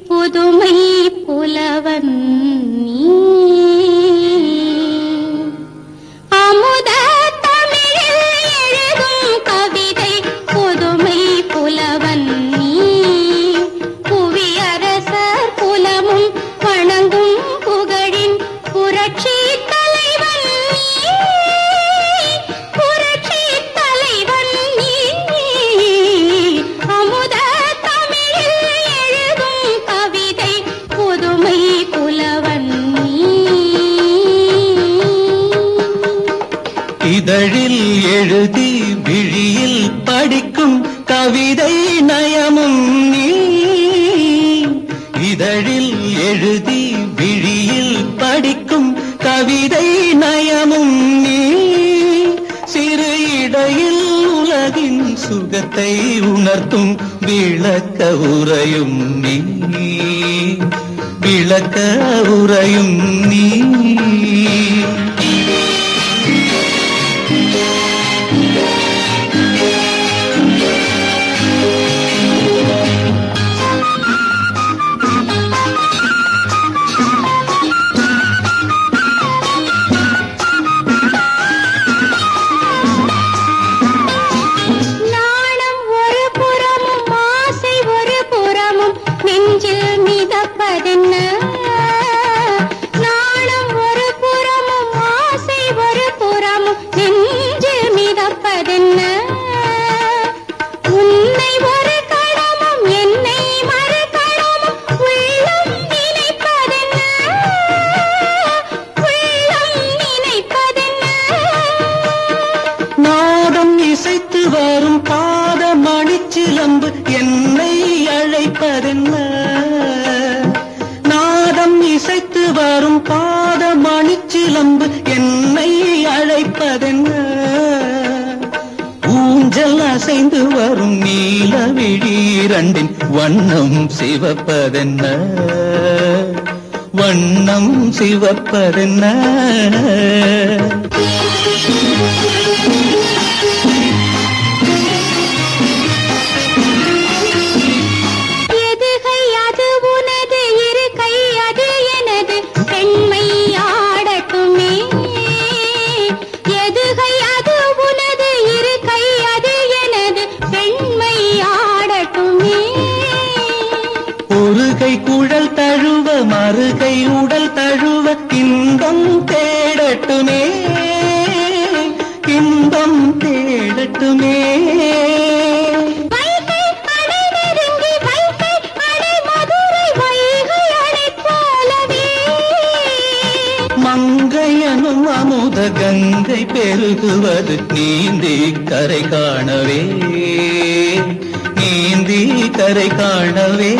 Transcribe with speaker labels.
Speaker 1: புதுமை புலவன் நீ அமுத தமிழில் எழுதும் கவிதை புதுமை புலவன் நீ புவியரசர் குலமும் வணங்கும் புகழின் புரட்சி தலைவன் நீ புரட்சி தலைவன் நீ அமுத தமிழில் எழுதும் கவிதை புதுமை புலவன் நீ
Speaker 2: இதழில் எழுதி விழியில் படிக்கும் கவிதை நயமும் நீ இதழில் எழுதி விழியில் படிக்கும் கவிதை நயமும் நீ சிறு இடையில் உலகின் சுகத்தை உணர்த்தும் விளக்க உரையும் நீ விளக்க உரையும் நீ
Speaker 1: நாணம் ஒரு புறமும் ஆசை ஒரு புறமும் நெஞ்சில் மிதப்பதென்ன நாணம் ஒரு புறமும் ஆசை ஒரு புறமும் நெஞ்சில் மிதப்பதென்ன உன்னை ஒரு கணமும் என்னை மறு கணமும் உள்ளம் நினைப்பதென்ன உள்ளம் நினைப்பதென்ன
Speaker 2: நாதம் இசைத்து வரும் பாத மணிச்சிலம்பு என்னை அழைப்பதென்ன நாதம் இசைத்து வரும் பாத மணிச்சிலம்பு என்னை அழைப்பதென்ன ஊஞ்சல் அசைந்து வரும் நீலவிழி இரண்டின் வண்ணம் சிவப்பதென்ன வண்ணம் சிவப்பதென்ன
Speaker 1: எதுகை அது உனது இரு கை அது எனது பெண்மை ஆடட்டுமே எதுகை அது உனது இரு கை அது எனது பெண்மை ஆடட்டுமே
Speaker 2: ஒரு கை குழல் தழுவ மறுகை உடல் தழுவ இன்பம் தேடட்டுமே இன்பம் தேடட்டுமே
Speaker 1: வைகை அணை நெருங்கி வைகை அணை மதுரை வைகை அணை போலவே
Speaker 2: மங்கையனும் அமுத கங்கை பெருகுவது நீந்தி கரை காணவே நீந்தி கரை காணவே